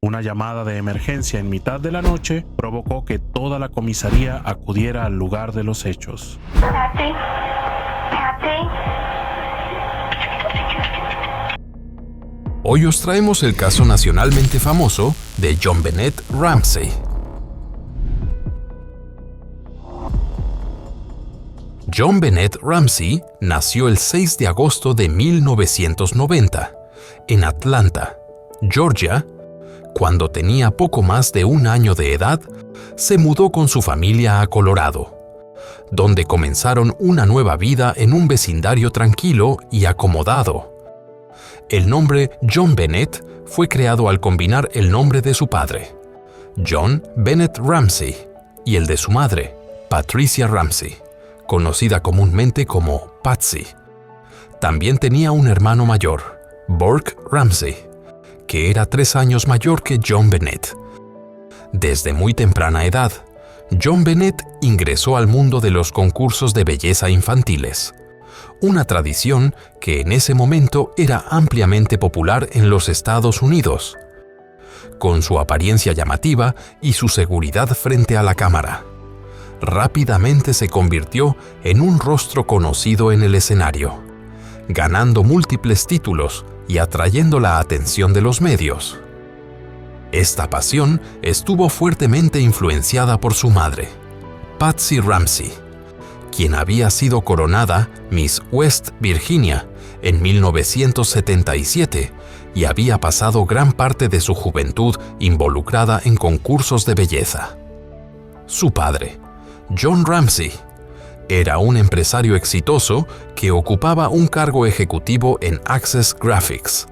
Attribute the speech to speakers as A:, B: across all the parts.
A: Una llamada de emergencia en mitad de la noche provocó que toda la comisaría acudiera al lugar de los hechos.
B: Patsy.
C: Hoy os traemos el caso nacionalmente famoso de JonBenét Ramsey. JonBenét Ramsey nació el 6 de agosto de 1990 en Atlanta, Georgia. Cuando tenía poco más de 1 año de edad, se mudó con su familia a Colorado, donde comenzaron una nueva vida en un vecindario tranquilo y acomodado. El nombre JonBenét fue creado al combinar el nombre de su padre, John Bennett Ramsey, y el de su madre, Patricia Ramsey, conocida comúnmente como Patsy. También tenía un hermano mayor, Burke Ramsey, que era 3 años mayor que JonBenét. Desde muy temprana edad, JonBenét ingresó al mundo de los concursos de belleza infantiles, una tradición que en ese momento era ampliamente popular en los Estados Unidos, con su apariencia llamativa y su seguridad frente a la cámara. Rápidamente se convirtió en un rostro conocido en el escenario, ganando múltiples títulos y atrayendo la atención de los medios. Esta pasión estuvo fuertemente influenciada por su madre, Patsy Ramsey, quien había sido coronada Miss West Virginia en 1977 y había pasado gran parte de su juventud involucrada en concursos de belleza. Su padre, John Ramsey, era un empresario exitoso que ocupaba un cargo ejecutivo en Access Graphics,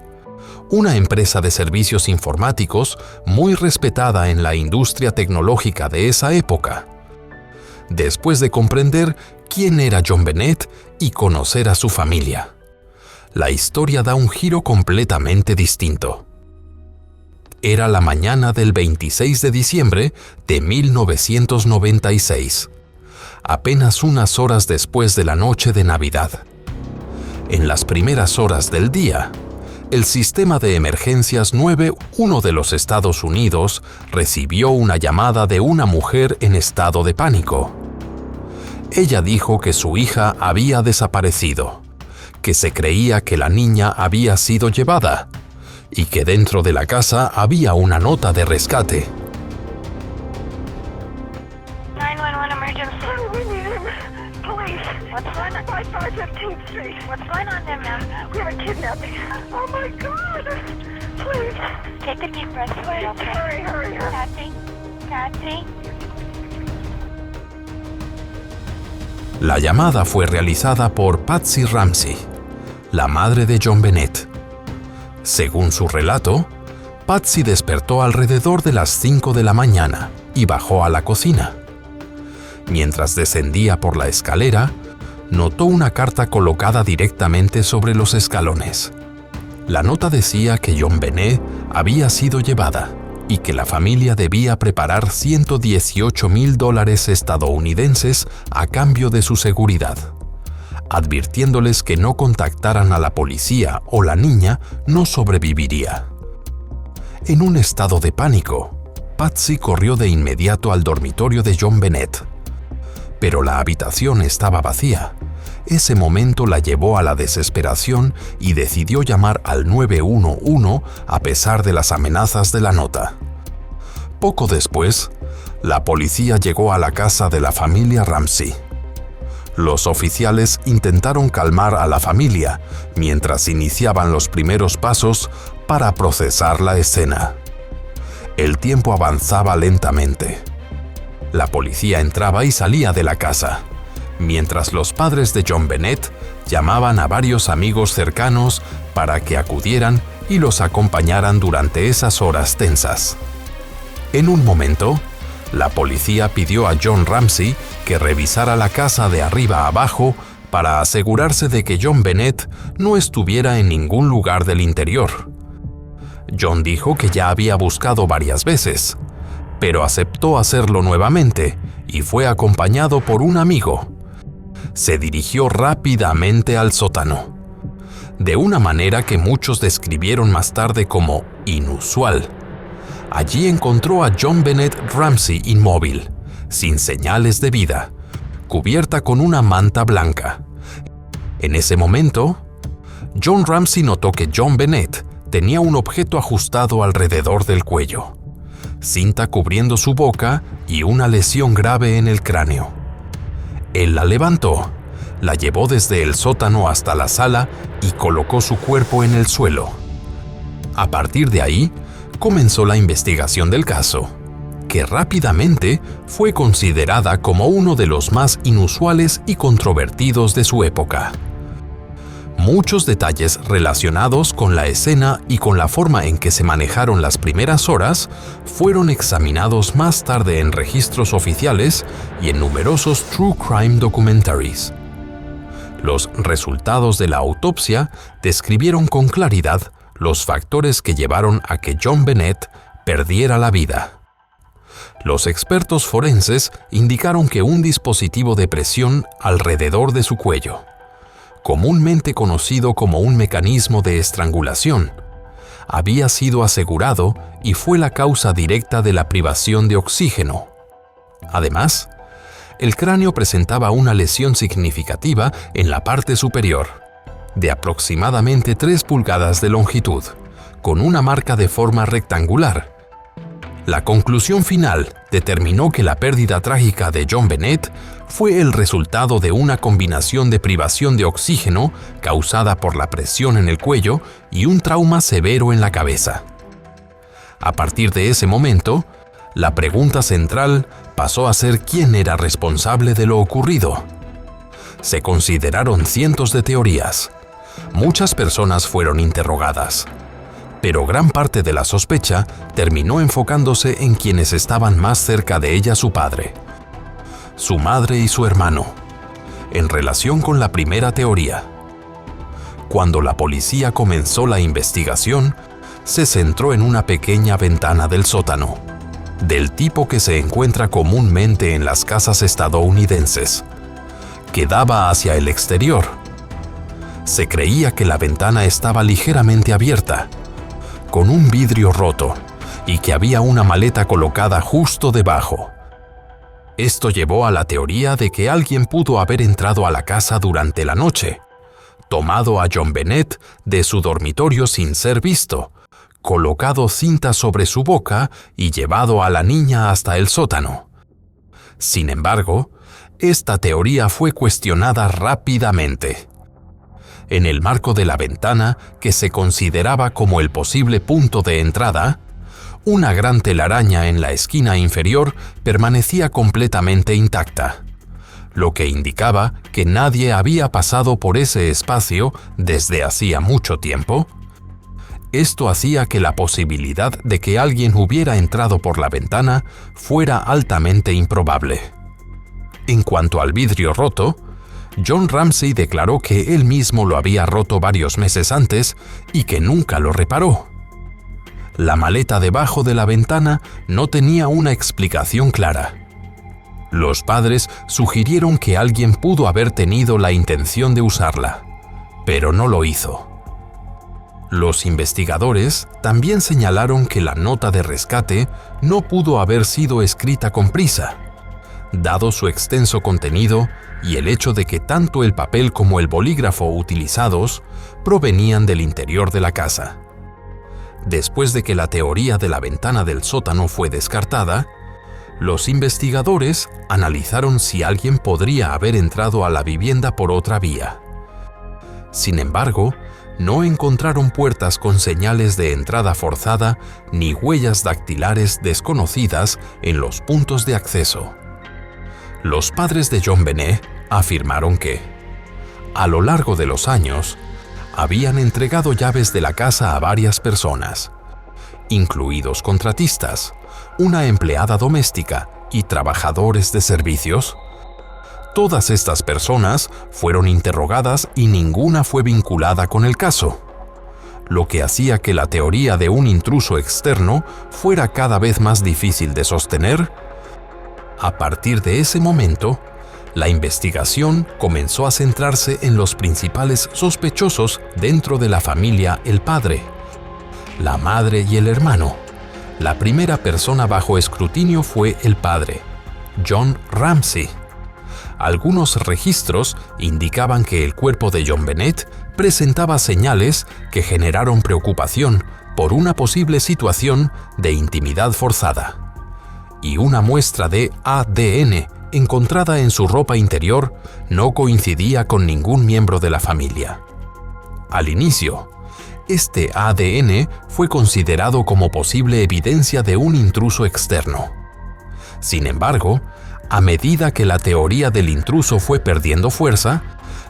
C: una empresa de servicios informáticos muy respetada en la industria tecnológica de esa época. Después de comprender quién era JonBenét y conocer a su familia, la historia da un giro completamente distinto. Era la mañana del 26 de diciembre de 1996, apenas unas horas después de la noche de Navidad. En las primeras horas del día, el sistema de emergencias 911 de los Estados Unidos recibió una llamada de una mujer en estado de pánico. Ella dijo que su hija había desaparecido, que se creía que la niña había sido llevada y que dentro de la casa había una nota de rescate.
B: 911 emergency. Police. What's going on? 5515th Street. What's going on there, ma'am? We have a kidnapping. Oh my God! Please. Take a deep breath. Please, okay? Hurry. Patsy.
C: La llamada fue realizada por Patsy Ramsey, la madre de JonBenét. Según su relato, Patsy despertó alrededor de las 5 de la mañana y bajó a la cocina. Mientras descendía por la escalera, notó una carta colocada directamente sobre los escalones. La nota decía que JonBenét había sido llevada y que la familia debía preparar $118,000 estadounidenses a cambio de su seguridad, advirtiéndoles que no contactaran a la policía o la niña no sobreviviría. En un estado de pánico, Patsy corrió de inmediato al dormitorio de JonBenét, pero la habitación estaba vacía. Ese momento la llevó a la desesperación y decidió llamar al 911 a pesar de las amenazas de la nota. Poco después, la policía llegó a la casa de la familia Ramsey. Los oficiales intentaron calmar a la familia mientras iniciaban los primeros pasos para procesar la escena. El tiempo avanzaba lentamente. La policía entraba y salía de la casa, mientras los padres de JonBenét llamaban a varios amigos cercanos para que acudieran y los acompañaran durante esas horas tensas. En un momento, la policía pidió a John Ramsey que revisara la casa de arriba a abajo para asegurarse de que JonBenét no estuviera en ningún lugar del interior. John dijo que ya había buscado varias veces, pero aceptó hacerlo nuevamente y fue acompañado por un amigo. Se dirigió rápidamente al sótano, de una manera que muchos describieron más tarde como inusual. Allí encontró a John Bennett Ramsey inmóvil, sin señales de vida, cubierta con una manta blanca. En ese momento, John Ramsey notó que John Bennett tenía un objeto ajustado alrededor del cuello, cinta cubriendo su boca y una lesión grave en el cráneo. Él la levantó, la llevó desde el sótano hasta la sala y colocó su cuerpo en el suelo. A partir de ahí, comenzó la investigación del caso, que rápidamente fue considerada como uno de los más inusuales y controvertidos de su época. Muchos detalles relacionados con la escena y con la forma en que se manejaron las primeras horas fueron examinados más tarde en registros oficiales y en numerosos true crime documentaries. Los resultados de la autopsia describieron con claridad los factores que llevaron a que John Bennett perdiera la vida. Los expertos forenses indicaron que un dispositivo de presión alrededor de su cuello, comúnmente conocido como un mecanismo de estrangulación, había sido asegurado y fue la causa directa de la privación de oxígeno. Además, el cráneo presentaba una lesión significativa en la parte superior, de aproximadamente 3 pulgadas de longitud, con una marca de forma rectangular. La conclusión final determinó que la pérdida trágica de John Bennett fue el resultado de una combinación de privación de oxígeno causada por la presión en el cuello y un trauma severo en la cabeza. A partir de ese momento, la pregunta central pasó a ser quién era responsable de lo ocurrido. Se consideraron cientos de teorías. Muchas personas fueron interrogadas, pero gran parte de la sospecha terminó enfocándose en quienes estaban más cerca de ella: su padre, su madre y su hermano, en relación con la primera teoría. Cuando la policía comenzó la investigación, se centró en una pequeña ventana del sótano, del tipo que se encuentra comúnmente en las casas estadounidenses, que daba hacia el exterior. Se creía que la ventana estaba ligeramente abierta, con un vidrio roto, y que había una maleta colocada justo debajo. Esto llevó a la teoría de que alguien pudo haber entrado a la casa durante la noche, tomado a John Bennett de su dormitorio sin ser visto, colocado cinta sobre su boca y llevado a la niña hasta el sótano. Sin embargo, esta teoría fue cuestionada rápidamente. En el marco de la ventana, que se consideraba como el posible punto de entrada, una gran telaraña en la esquina inferior permanecía completamente intacta, lo que indicaba que nadie había pasado por ese espacio desde hacía mucho tiempo. Esto hacía que la posibilidad de que alguien hubiera entrado por la ventana fuera altamente improbable. En cuanto al vidrio roto, John Ramsey declaró que él mismo lo había roto varios meses antes y que nunca lo reparó. La maleta debajo de la ventana no tenía una explicación clara. Los padres sugirieron que alguien pudo haber tenido la intención de usarla, pero no lo hizo. Los investigadores también señalaron que la nota de rescate no pudo haber sido escrita con prisa, dado su extenso contenido y el hecho de que tanto el papel como el bolígrafo utilizados provenían del interior de la casa. Después de que la teoría de la ventana del sótano fue descartada, los investigadores analizaron si alguien podría haber entrado a la vivienda por otra vía. Sin embargo, no encontraron puertas con señales de entrada forzada ni huellas dactilares desconocidas en los puntos de acceso. Los padres de John Bennett afirmaron que, a lo largo de los años, habían entregado llaves de la casa a varias personas, incluidos contratistas, una empleada doméstica y trabajadores de servicios. Todas estas personas fueron interrogadas y ninguna fue vinculada con el caso, lo que hacía que la teoría de un intruso externo fuera cada vez más difícil de sostener. A partir de ese momento, la investigación comenzó a centrarse en los principales sospechosos dentro de la familia: el padre, la madre y el hermano, La primera persona bajo escrutinio fue el padre, John Ramsey. Algunos registros indicaban que el cuerpo de JonBenét presentaba señales que generaron preocupación por una posible situación de intimidad forzada. Y una muestra de ADN encontrada en su ropa interior no coincidía con ningún miembro de la familia. Al inicio, este ADN fue considerado como posible evidencia de un intruso externo. Sin embargo, a medida que la teoría del intruso fue perdiendo fuerza,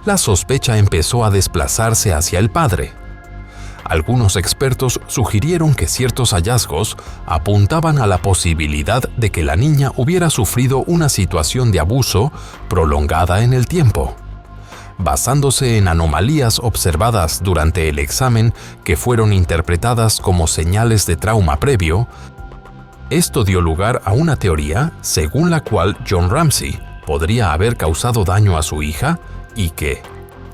C: la sospecha empezó a desplazarse hacia el padre. Algunos expertos sugirieron que ciertos hallazgos apuntaban a la posibilidad de que la niña hubiera sufrido una situación de abuso prolongada en el tiempo. Basándose en anomalías observadas durante el examen que fueron interpretadas como señales de trauma previo, esto dio lugar a una teoría según la cual John Ramsey podría haber causado daño a su hija y que,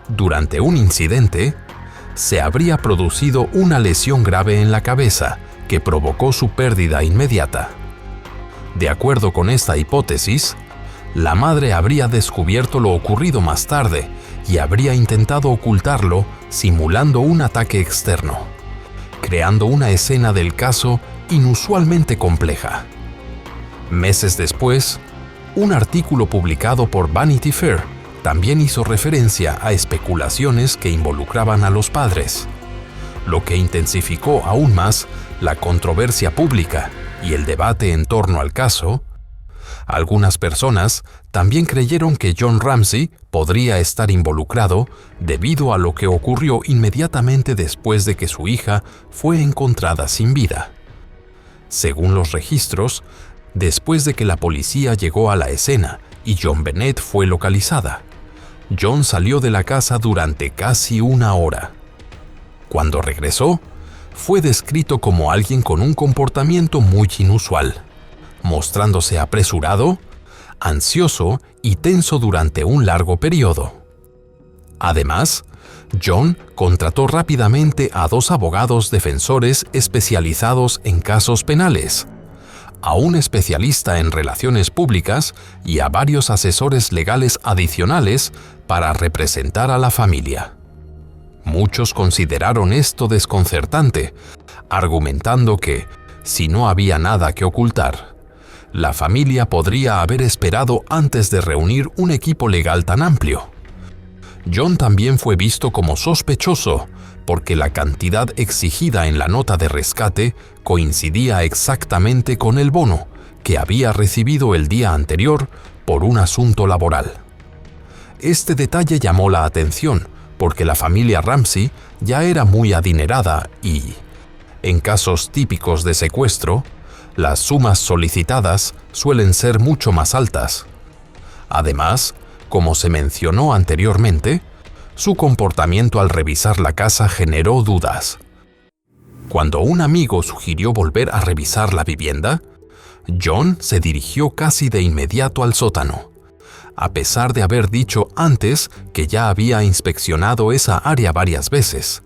C: durante un incidente, se habría producido una lesión grave en la cabeza que provocó su pérdida inmediata. De acuerdo con esta hipótesis, la madre habría descubierto lo ocurrido más tarde y habría intentado ocultarlo simulando un ataque externo, creando una escena del caso inusualmente compleja. Meses después, un artículo publicado por Vanity Fair también hizo referencia a especulaciones que involucraban a los padres, lo que intensificó aún más la controversia pública y el debate en torno al caso. Algunas personas también creyeron que John Ramsey podría estar involucrado debido a lo que ocurrió inmediatamente después de que su hija fue encontrada sin vida. Según los registros, después de que la policía llegó a la escena y JonBenét fue localizada, John salió de la casa durante casi una hora. Cuando regresó, fue descrito como alguien con un comportamiento muy inusual, mostrándose apresurado, ansioso y tenso durante un largo periodo. Además, John contrató rápidamente a 2 abogados defensores especializados en casos penales, a un especialista en relaciones públicas y a varios asesores legales adicionales para representar a la familia. Muchos consideraron esto desconcertante, argumentando que, si no había nada que ocultar, la familia podría haber esperado antes de reunir un equipo legal tan amplio. John también fue visto como sospechoso porque la cantidad exigida en la nota de rescate coincidía exactamente con el bono que había recibido el día anterior por un asunto laboral. Este detalle llamó la atención porque la familia Ramsey ya era muy adinerada y, en casos típicos de secuestro, las sumas solicitadas suelen ser mucho más altas. Además, como se mencionó anteriormente, su comportamiento al revisar la casa generó dudas. Cuando un amigo sugirió volver a revisar la vivienda, John se dirigió casi de inmediato al sótano, a pesar de haber dicho antes que ya había inspeccionado esa área varias veces.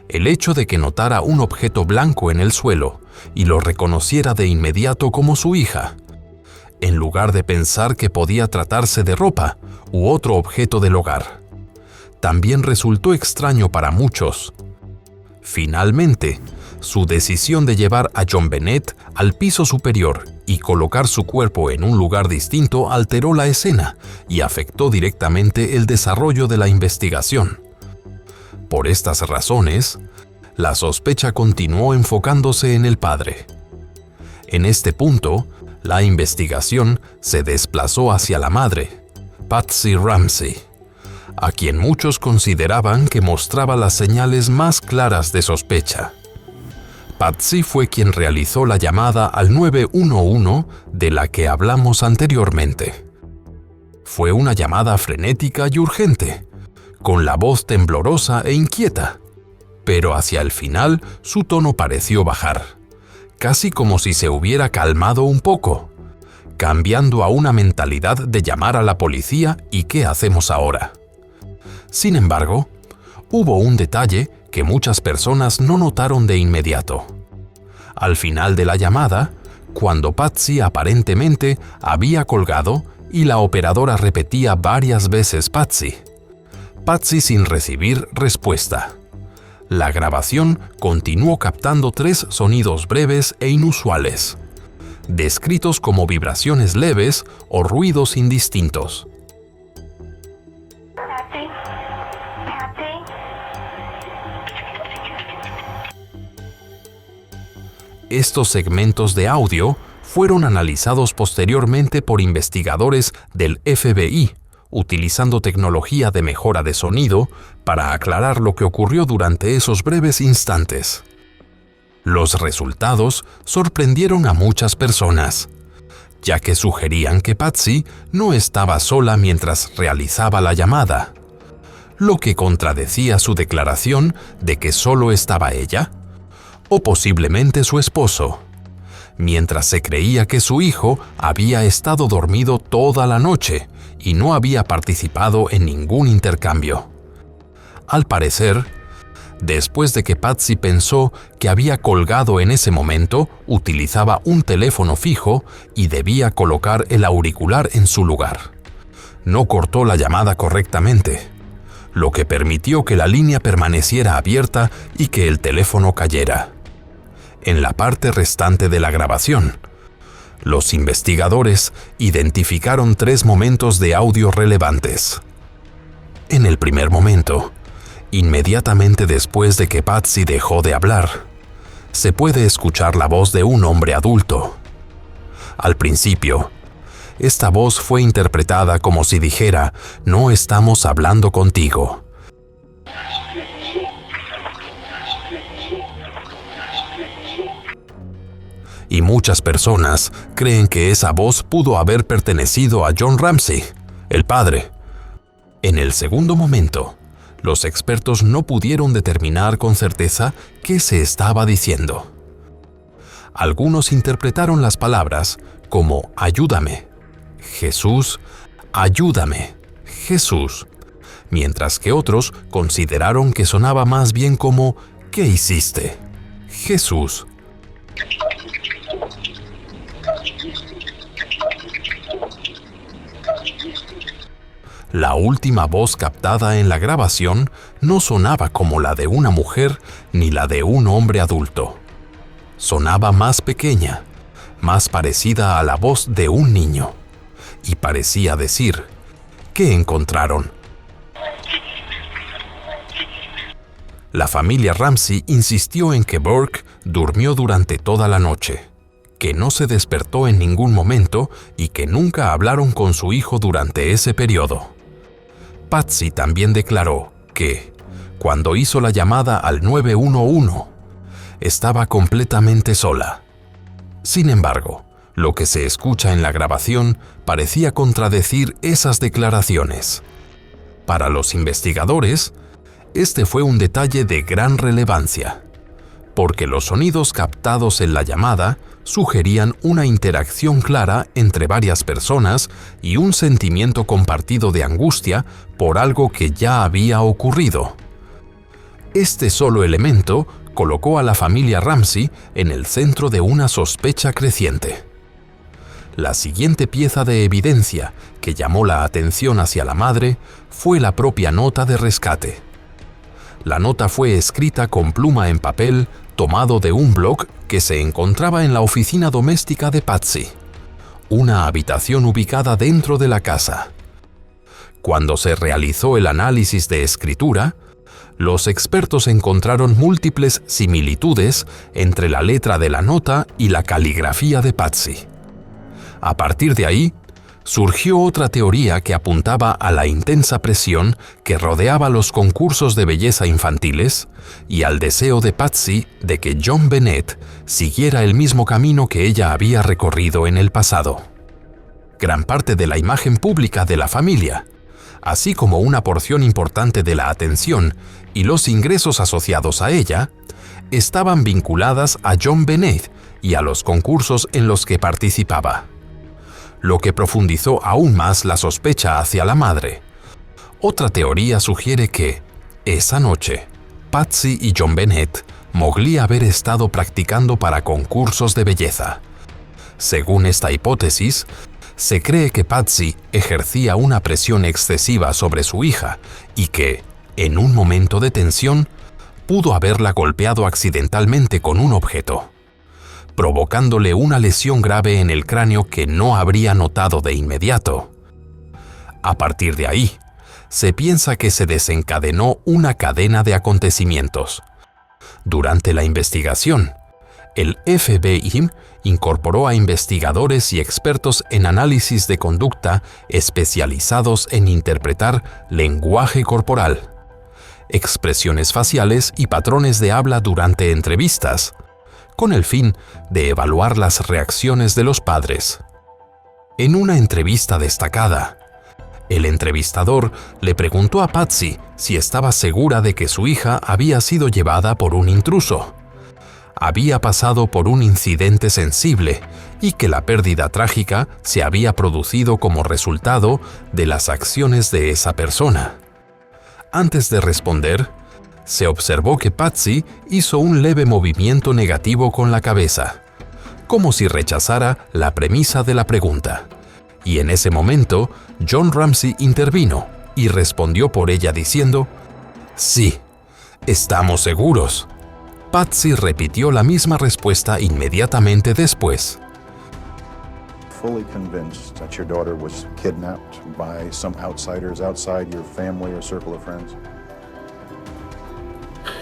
C: El hecho de que notara un objeto blanco en el suelo y lo reconociera de inmediato como su hija, en lugar de pensar que podía tratarse de ropa u otro objeto del hogar, también resultó extraño para muchos. Finalmente, su decisión de llevar a JonBenét al piso superior y colocar su cuerpo en un lugar distinto alteró la escena y afectó directamente el desarrollo de la investigación. Por estas razones, la sospecha continuó enfocándose en el padre. En este punto, la investigación se desplazó hacia la madre, Patsy Ramsey, a quien muchos consideraban que mostraba las señales más claras de sospecha. Patsy fue quien realizó la llamada al 911 de la que hablamos anteriormente. Fue una llamada frenética y urgente, con la voz temblorosa e inquieta, pero hacia el final su tono pareció bajar, casi como si se hubiera calmado un poco, cambiando a una mentalidad de llamar a la policía y ¿qué hacemos ahora? Sin embargo, hubo un detalle que muchas personas no notaron de inmediato. al final de la llamada, cuando Patsy aparentemente había colgado y la operadora repetía varias veces Patsy sin recibir respuesta. La grabación continuó captando 3 sonidos breves e inusuales, descritos como vibraciones leves o ruidos indistintos. Estos segmentos de audio fueron analizados posteriormente por investigadores del FBI, utilizando tecnología de mejora de sonido para aclarar lo que ocurrió durante esos breves instantes. Los resultados sorprendieron a muchas personas, ya que sugerían que Patsy no estaba sola mientras realizaba la llamada, lo que contradecía su declaración de que solo estaba ella, o posiblemente su esposo, mientras se creía que su hijo había estado dormido toda la noche y no había participado en ningún intercambio. Al parecer, después de que Patsy pensó que había colgado en ese momento, utilizaba un teléfono fijo y debía colocar el auricular en su lugar. No cortó la llamada correctamente, lo que permitió que la línea permaneciera abierta y que el teléfono cayera. En la parte restante de la grabación, los investigadores identificaron 3 momentos de audio relevantes. En el primer momento, inmediatamente después de que Patsy dejó de hablar, se puede escuchar la voz de un hombre adulto. Al principio, esta voz fue interpretada como si dijera: "No estamos hablando contigo". Y muchas personas creen que esa voz pudo haber pertenecido a John Ramsey, el padre. En el segundo momento, los expertos no pudieron determinar con certeza qué se estaba diciendo. Algunos interpretaron las palabras como "ayúdame", "Jesús", "ayúdame", "Jesús", mientras que otros consideraron que sonaba más bien como "¿qué hiciste?", "Jesús". La última voz captada en la grabación no sonaba como la de una mujer ni la de un hombre adulto. Sonaba más pequeña, más parecida a la voz de un niño, y parecía decir: ¿qué encontraron? La familia Ramsey insistió en que Burke durmió durante toda la noche, que no se despertó en ningún momento y que nunca hablaron con su hijo durante ese periodo. Patsy también declaró que, cuando hizo la llamada al 911, estaba completamente sola. Sin embargo, lo que se escucha en la grabación parecía contradecir esas declaraciones. Para los investigadores, este fue un detalle de gran relevancia, porque los sonidos captados en la llamada sugerían una interacción clara entre varias personas y un sentimiento compartido de angustia por algo que ya había ocurrido. Este solo elemento colocó a la familia Ramsey en el centro de una sospecha creciente. La siguiente pieza de evidencia que llamó la atención hacia la madre fue la propia nota de rescate. La nota fue escrita con pluma en papel tomado de un blog que se encontraba en la oficina doméstica de Patsy, una habitación ubicada dentro de la casa. Cuando se realizó el análisis de escritura, los expertos encontraron múltiples similitudes entre la letra de la nota y la caligrafía de Patsy. A partir de ahí, surgió otra teoría que apuntaba a la intensa presión que rodeaba los concursos de belleza infantiles y al deseo de Patsy de que John Bennett siguiera el mismo camino que ella había recorrido en el pasado. Gran parte de la imagen pública de la familia, así como una porción importante de la atención y los ingresos asociados a ella, estaban vinculadas a John Bennett y a los concursos en los que participaba, lo que profundizó aún más la sospecha hacia la madre. Otra teoría sugiere que, esa noche, Patsy y John Bennett Mowgli haber estado practicando para concursos de belleza. Según esta hipótesis, se cree que Patsy ejercía una presión excesiva sobre su hija y que, en un momento de tensión, pudo haberla golpeado accidentalmente con un objeto, provocándole una lesión grave en el cráneo que no habría notado de inmediato. A partir de ahí, se piensa que se desencadenó una cadena de acontecimientos. Durante la investigación, el FBI incorporó a investigadores y expertos en análisis de conducta especializados en interpretar lenguaje corporal, expresiones faciales y patrones de habla durante entrevistas, con el fin de evaluar las reacciones de los padres. En una entrevista destacada, el entrevistador le preguntó a Patsy si estaba segura de que su hija había sido llevada por un intruso. Había pasado por un incidente sensible y que la pérdida trágica se había producido como resultado de las acciones de esa persona. Antes de responder, se observó que Patsy hizo un leve movimiento negativo con la cabeza, como si rechazara la premisa de la pregunta. Y en ese momento, John Ramsey intervino y respondió por ella diciendo: «Sí, estamos seguros». Patsy repitió la misma respuesta inmediatamente después.
D: Fully convinced that your daughter was kidnapped by some outsiders outside your family or circle of friends?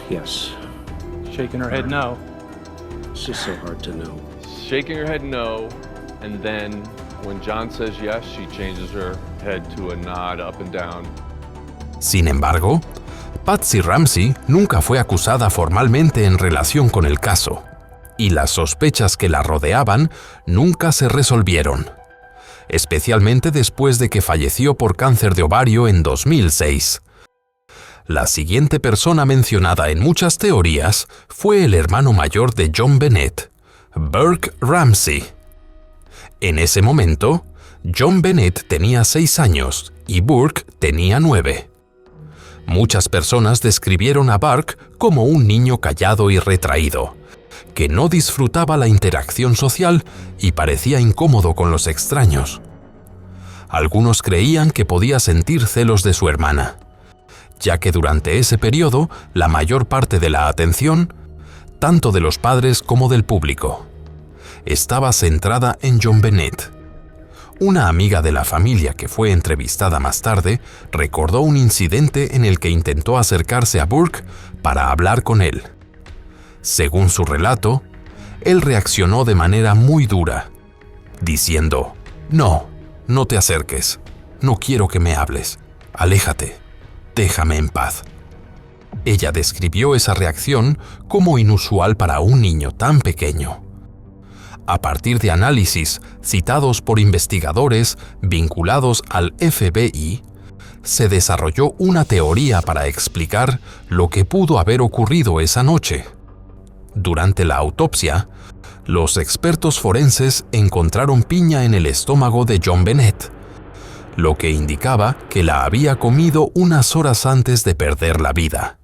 E: Yes.
F: Shaking her head no.
E: It's just so hard to know.
G: Shaking her head no, and then when John says yes, she changes her head to a nod up and down.
C: Sin embargo, Patsy Ramsey nunca fue acusada formalmente en relación con el caso, y las sospechas que la rodeaban nunca se resolvieron, especialmente después de que falleció por cáncer de ovario en 2006. La siguiente persona mencionada en muchas teorías fue el hermano mayor de John Bennett, Burke Ramsey. En ese momento, John Bennett tenía 6 años y Burke tenía 9. Muchas personas describieron a Burke como un niño callado y retraído, que no disfrutaba la interacción social y parecía incómodo con los extraños. Algunos creían que podía sentir celos de su hermana, ya que durante ese periodo la mayor parte de la atención, tanto de los padres como del público, estaba centrada en John Bennett. Una amiga de la familia que fue entrevistada más tarde recordó un incidente en el que intentó acercarse a Burke para hablar con él. Según su relato, él reaccionó de manera muy dura, diciendo: «No, no te acerques, no quiero que me hables, aléjate, déjame en paz». Ella describió esa reacción como inusual para un niño tan pequeño. A partir de análisis citados por investigadores vinculados al FBI, se desarrolló una teoría para explicar lo que pudo haber ocurrido esa noche. Durante la autopsia, los expertos forenses encontraron piña en el estómago de John Bennett, lo que indicaba que la había comido unas horas antes de perder la vida.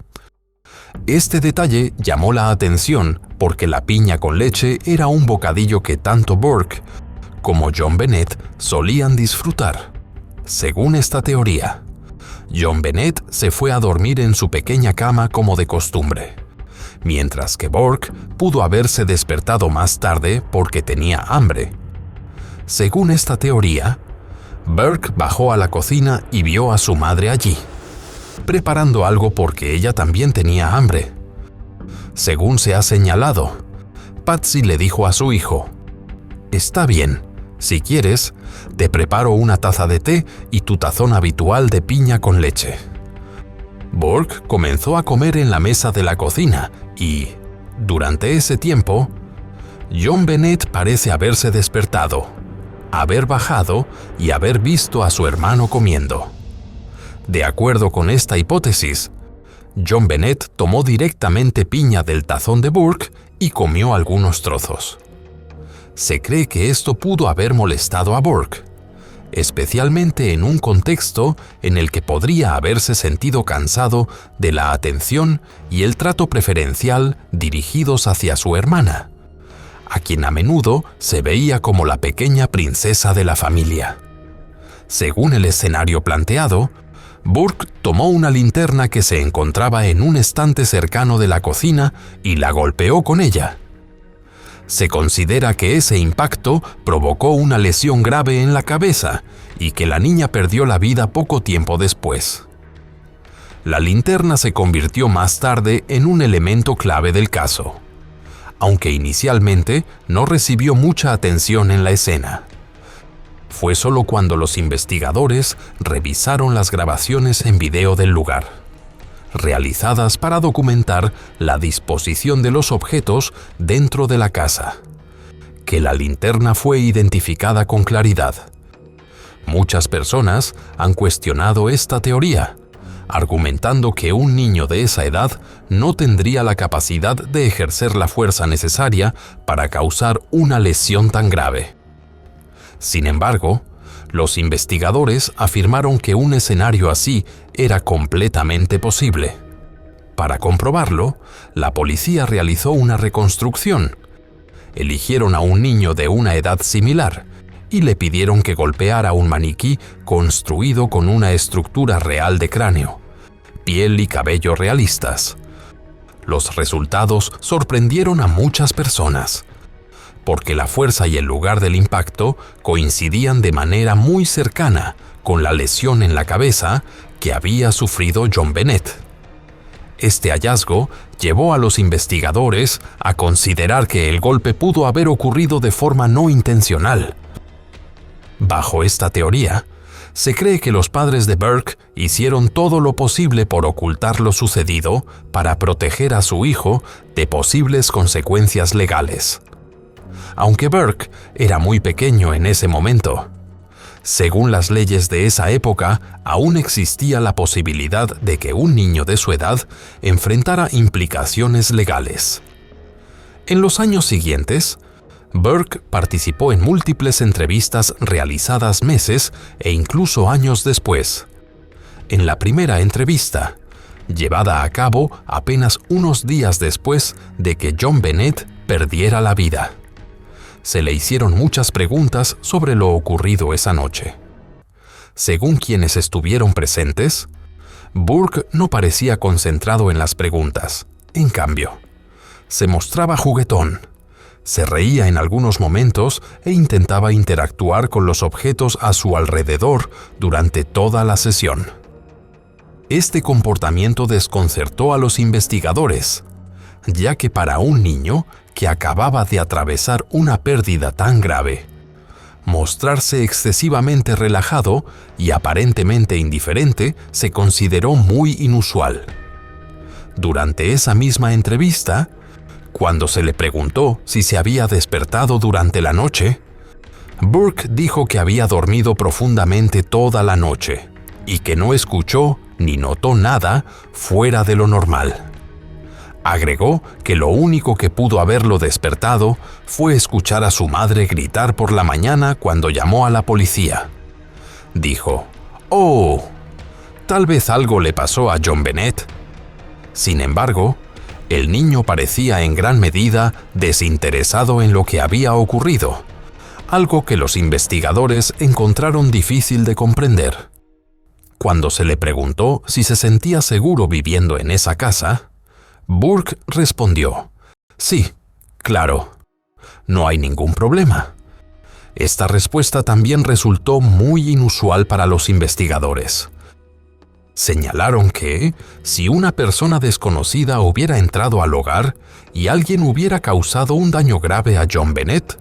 C: Este detalle llamó la atención porque la piña con leche era un bocadillo que tanto Burke como John Bennett solían disfrutar. Según esta teoría, John Bennett se fue a dormir en su pequeña cama como de costumbre, mientras que Burke pudo haberse despertado más tarde porque tenía hambre. Según esta teoría, Burke bajó a la cocina y vio a su madre allí, preparando algo porque ella también tenía hambre. Según se ha señalado, Patsy le dijo a su hijo: «Está bien, si quieres, te preparo una taza de té y tu tazón habitual de piña con leche». Burke comenzó a comer en la mesa de la cocina y, durante ese tiempo, John Bennett parece haberse despertado, haber bajado y haber visto a su hermano comiendo. De acuerdo con esta hipótesis, John Bennett tomó directamente piña del tazón de Burke y comió algunos trozos. Se cree que esto pudo haber molestado a Burke. especialmente en un contexto en el que podría haberse sentido cansado de la atención y el trato preferencial dirigidos hacia su hermana, a quien a menudo se veía como la pequeña princesa de la familia. Según el escenario planteado, Burke tomó una linterna que se encontraba en un estante cercano de la cocina y la golpeó con ella. Se considera que ese impacto provocó una lesión grave en la cabeza y que la niña perdió la vida poco tiempo después. La linterna se convirtió más tarde en un elemento clave del caso, aunque inicialmente no recibió mucha atención en la escena. Fue solo cuando los investigadores revisaron las grabaciones en video del lugar, realizadas para documentar la disposición de los objetos dentro de la casa, que la linterna fue identificada con claridad. Muchas personas han cuestionado esta teoría, argumentando que un niño de esa edad no tendría la capacidad de ejercer la fuerza necesaria para causar una lesión tan grave. Sin embargo, los investigadores afirmaron que un escenario así era completamente posible. Para comprobarlo, la policía realizó una reconstrucción. Eligieron a un niño de una edad similar y le pidieron que golpeara un maniquí construido con una estructura real de cráneo, piel y cabello realistas. Los resultados sorprendieron a muchas personas, porque la fuerza y el lugar del impacto coincidían de manera muy cercana con la lesión en la cabeza que había sufrido John Bennett. Este hallazgo llevó a los investigadores a considerar que el golpe pudo haber ocurrido de forma no intencional. Bajo esta teoría, se cree que los padres de Burke hicieron todo lo posible por ocultar lo sucedido para proteger a su hijo de posibles consecuencias legales. Aunque Burke era muy pequeño en ese momento, según las leyes de esa época, aún existía la posibilidad de que un niño de su edad enfrentara implicaciones legales. En los años siguientes, Burke participó en múltiples entrevistas realizadas meses e incluso años después. En la primera entrevista, llevada a cabo apenas unos días después de que John Bennett perdiera la vida, se le hicieron muchas preguntas sobre lo ocurrido esa noche. Según quienes estuvieron presentes, Burke no parecía concentrado en las preguntas. En cambio, se mostraba juguetón, se reía en algunos momentos e intentaba interactuar con los objetos a su alrededor durante toda la sesión. Este comportamiento desconcertó a los investigadores, ya que para un niño que acababa de atravesar una pérdida tan grave, mostrarse excesivamente relajado y aparentemente indiferente se consideró muy inusual. Durante esa misma entrevista, cuando se le preguntó si se había despertado durante la noche, Burke dijo que había dormido profundamente toda la noche y que no escuchó ni notó nada fuera de lo normal. Agregó que lo único que pudo haberlo despertado fue escuchar a su madre gritar por la mañana cuando llamó a la policía. Dijo, «Oh, tal vez algo le pasó a John Bennett». Sin embargo, el niño parecía en gran medida desinteresado en lo que había ocurrido, algo que los investigadores encontraron difícil de comprender. Cuando se le preguntó si se sentía seguro viviendo en esa casa, Burke respondió, «Sí, claro, no hay ningún problema». Esta respuesta también resultó muy inusual para los investigadores. Señalaron que, si una persona desconocida hubiera entrado al hogar y alguien hubiera causado un daño grave a John Bennett,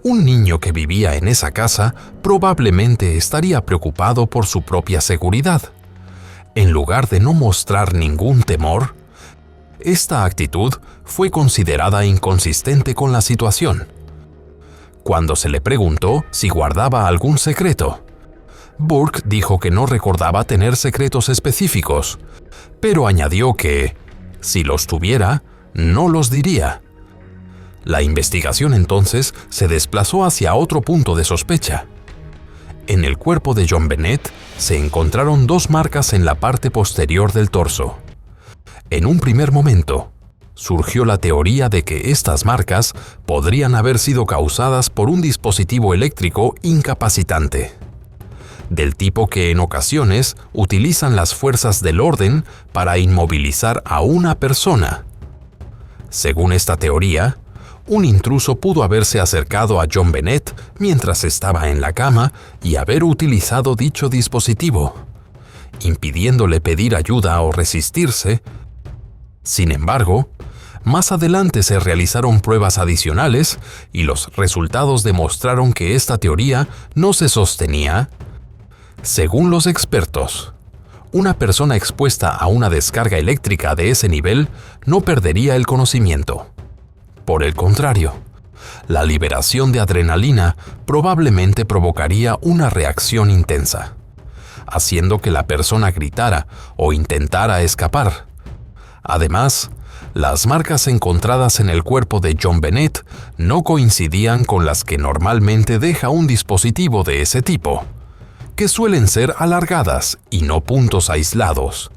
C: un niño que vivía en esa casa probablemente estaría preocupado por su propia seguridad. En lugar de no mostrar ningún temor, esta actitud fue considerada inconsistente con la situación. Cuando se le preguntó si guardaba algún secreto, Burke dijo que no recordaba tener secretos específicos, pero añadió que, si los tuviera, no los diría. La investigación entonces se desplazó hacia otro punto de sospecha. En el cuerpo de John Bennett se encontraron 2 marcas en la parte posterior del torso. En un primer momento, surgió la teoría de que estas marcas podrían haber sido causadas por un dispositivo eléctrico incapacitante, del tipo que en ocasiones utilizan las fuerzas del orden para inmovilizar a una persona. Según esta teoría, un intruso pudo haberse acercado a John Bennett mientras estaba en la cama y haber utilizado dicho dispositivo, impidiéndole pedir ayuda o resistirse. Sin embargo, más adelante se realizaron pruebas adicionales y los resultados demostraron que esta teoría no se sostenía. Según los expertos, una persona expuesta a una descarga eléctrica de ese nivel no perdería el conocimiento. Por el contrario, la liberación de adrenalina probablemente provocaría una reacción intensa, haciendo que la persona gritara o intentara escapar. Además, las marcas encontradas en el cuerpo de John Bennett no coincidían con las que normalmente deja un dispositivo de ese tipo, que suelen ser alargadas y no puntos aislados.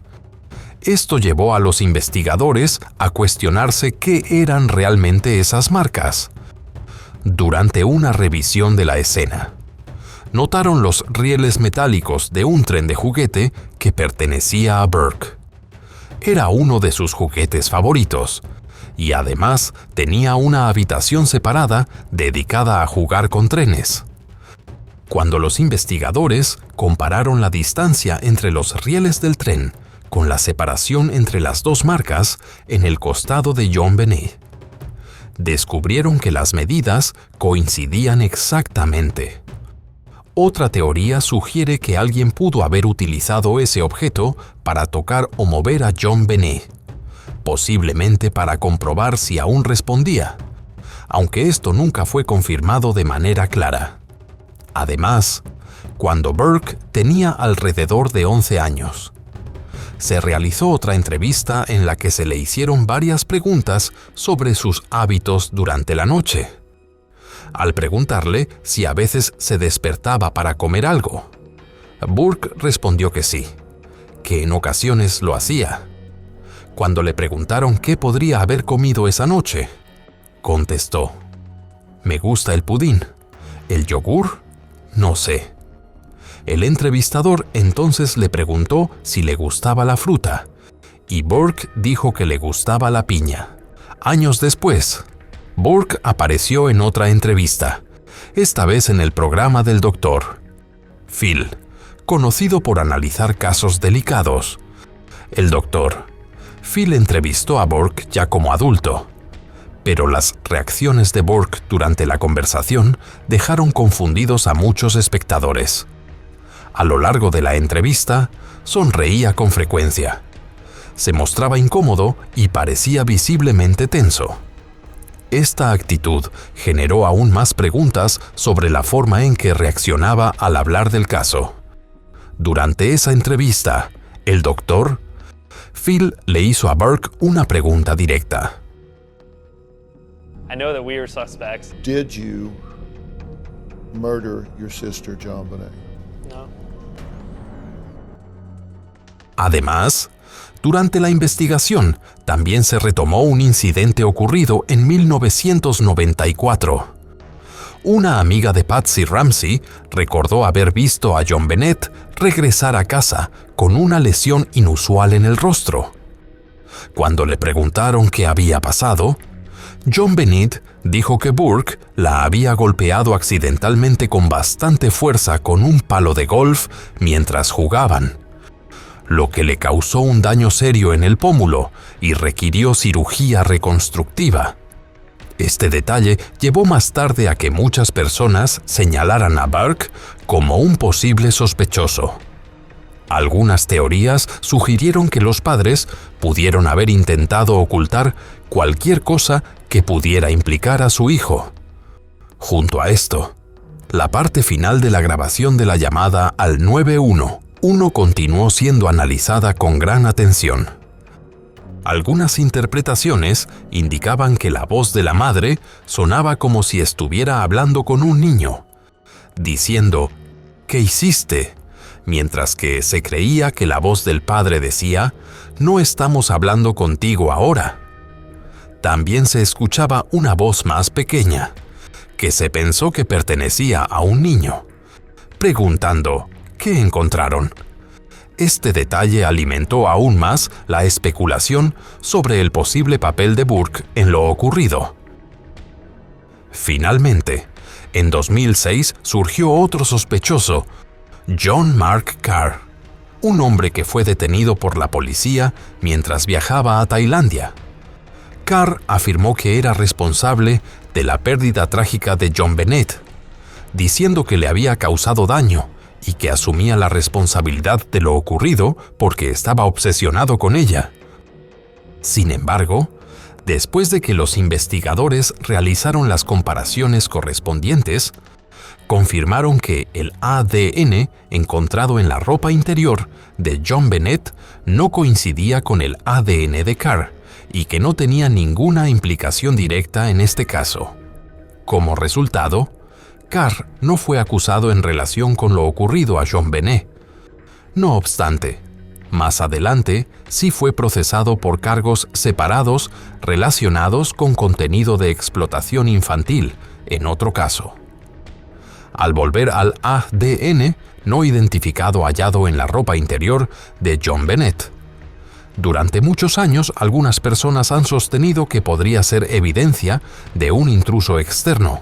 C: Esto llevó a los investigadores a cuestionarse qué eran realmente esas marcas. Durante una revisión de la escena, notaron los rieles metálicos de un tren de juguete que pertenecía a Burke. Era uno de sus juguetes favoritos, y además tenía una habitación separada dedicada a jugar con trenes. Cuando los investigadores compararon la distancia entre los rieles del tren con la separación entre las 2 marcas en el costado de John Bennett, descubrieron que las medidas coincidían exactamente. Otra teoría sugiere que alguien pudo haber utilizado ese objeto para tocar o mover a John Bennett, posiblemente para comprobar si aún respondía, aunque esto nunca fue confirmado de manera clara. Además, cuando Burke tenía alrededor de 11 años, se realizó otra entrevista en la que se le hicieron varias preguntas sobre sus hábitos durante la noche. Al preguntarle si a veces se despertaba para comer algo, Burke respondió que sí, que en ocasiones lo hacía. Cuando le preguntaron qué podría haber comido esa noche, contestó: «Me gusta el pudín. ¿El yogur? No sé». El entrevistador entonces le preguntó si le gustaba la fruta, y Burke dijo que le gustaba la piña. Años después, Burke apareció en otra entrevista, esta vez en el programa del Dr. Phil, conocido por analizar casos delicados. El Dr. Phil entrevistó a Burke ya como adulto, pero las reacciones de Burke durante la conversación dejaron confundidos a muchos espectadores. A lo largo de la entrevista, sonreía con frecuencia. Se mostraba incómodo y parecía visiblemente tenso. Esta actitud generó aún más preguntas sobre la forma en que reaccionaba al hablar del caso. Durante esa entrevista, el doctor Phil le hizo a Burke una pregunta directa.
H: I know that we are suspects.
D: Did you murder your sister, John Bennett?
H: No.
C: Además, durante la investigación también se retomó un incidente ocurrido en 1994. Una amiga de Patsy Ramsey recordó haber visto a John Bennett regresar a casa con una lesión inusual en el rostro. Cuando le preguntaron qué había pasado, John Bennett dijo que Burke la había golpeado accidentalmente con bastante fuerza con un palo de golf mientras jugaban, lo que le causó un daño serio en el pómulo y requirió cirugía reconstructiva. Este detalle llevó más tarde a que muchas personas señalaran a Burke como un posible sospechoso. Algunas teorías sugirieron que los padres pudieron haber intentado ocultar cualquier cosa que pudiera implicar a su hijo. Junto a esto, la parte final de la grabación de la llamada al 911 continuó siendo analizada con gran atención. Algunas interpretaciones indicaban que la voz de la madre sonaba como si estuviera hablando con un niño, diciendo: ¿qué hiciste?, mientras que se creía que la voz del padre decía, no estamos hablando contigo ahora. También se escuchaba una voz más pequeña, que se pensó que pertenecía a un niño, preguntando, ¿qué encontraron? Este detalle alimentó aún más la especulación sobre el posible papel de Burke en lo ocurrido. Finalmente, en 2006 surgió otro sospechoso, John Mark Carr, un hombre que fue detenido por la policía mientras viajaba a Tailandia. Carr afirmó que era responsable de la pérdida trágica de John Bennett, diciendo que le había causado daño y que asumía la responsabilidad de lo ocurrido porque estaba obsesionado con ella. Sin embargo, después de que los investigadores realizaron las comparaciones correspondientes, confirmaron que el ADN encontrado en la ropa interior de John Bennett no coincidía con el ADN de Carr y que no tenía ninguna implicación directa en este caso. Como resultado, Carr no fue acusado en relación con lo ocurrido a John Bennett. No obstante, más adelante sí fue procesado por cargos separados relacionados con contenido de explotación infantil en otro caso. Al volver al ADN no identificado hallado en la ropa interior de John Bennett. Durante muchos años, algunas personas han sostenido que podría ser evidencia de un intruso externo.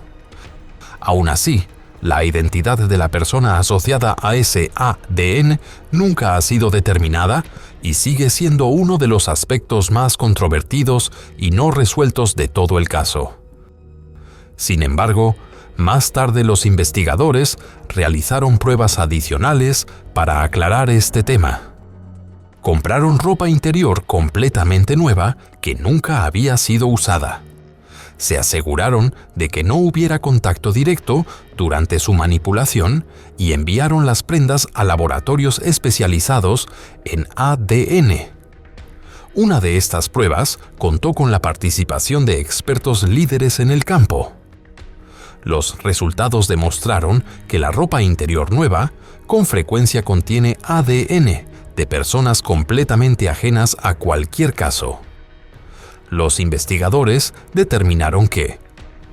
C: Aún así, la identidad de la persona asociada a ese ADN nunca ha sido determinada y sigue siendo uno de los aspectos más controvertidos y no resueltos de todo el caso. Sin embargo, más tarde los investigadores realizaron pruebas adicionales para aclarar este tema. Compraron ropa interior completamente nueva que nunca había sido usada. Se aseguraron de que no hubiera contacto directo durante su manipulación y enviaron las prendas a laboratorios especializados en ADN. Una de estas pruebas contó con la participación de expertos líderes en el campo. Los resultados demostraron que la ropa interior nueva con frecuencia contiene ADN de personas completamente ajenas a cualquier caso. Los investigadores determinaron que,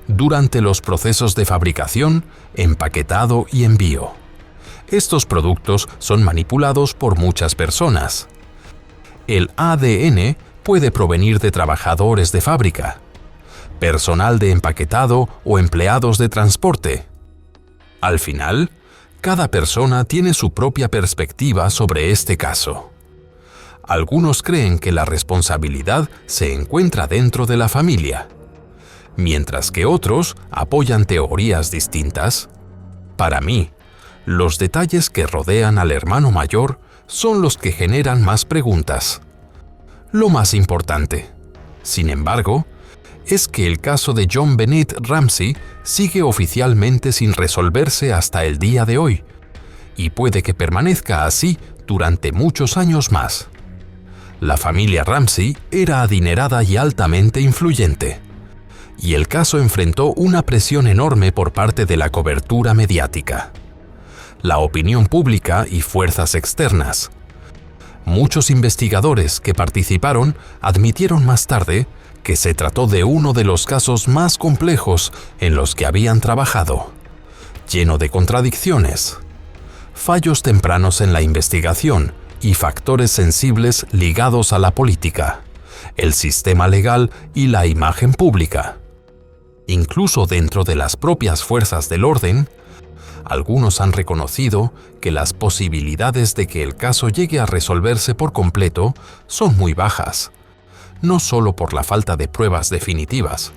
C: durante los procesos de fabricación, empaquetado y envío, estos productos son manipulados por muchas personas. El ADN puede provenir de trabajadores de fábrica, personal de empaquetado o empleados de transporte. Al final, cada persona tiene su propia perspectiva sobre este caso. Algunos creen que la responsabilidad se encuentra dentro de la familia, mientras que otros apoyan teorías distintas. Para mí, los detalles que rodean al hermano mayor son los que generan más preguntas. Lo más importante, sin embargo, es que el caso de John Bennett Ramsey sigue oficialmente sin resolverse hasta el día de hoy, y puede que permanezca así durante muchos años más. La familia Ramsey era adinerada y altamente influyente, y el caso enfrentó una presión enorme por parte de la cobertura mediática, la opinión pública y fuerzas externas. Muchos investigadores que participaron admitieron más tarde que se trató de uno de los casos más complejos en los que habían trabajado, lleno de contradicciones, fallos tempranos en la investigación y factores sensibles ligados a la política, el sistema legal y la imagen pública. Incluso dentro de las propias fuerzas del orden, algunos han reconocido que las posibilidades de que el caso llegue a resolverse por completo son muy bajas, no solo por la falta de pruebas definitivas,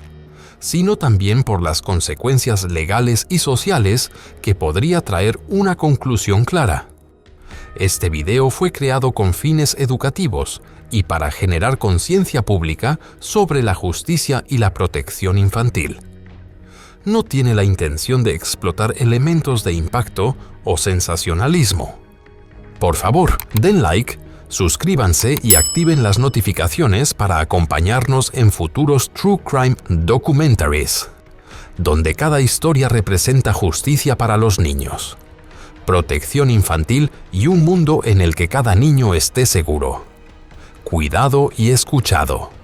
C: sino también por las consecuencias legales y sociales que podría traer una conclusión clara. Este video fue creado con fines educativos y para generar conciencia pública sobre la justicia y la protección infantil. No tiene la intención de explotar elementos de impacto o sensacionalismo. Por favor, den like, suscríbanse y activen las notificaciones para acompañarnos en futuros True Crime Documentaries, donde cada historia representa justicia para los niños. protección infantil y un mundo en el que cada niño esté seguro, cuidado y escuchado.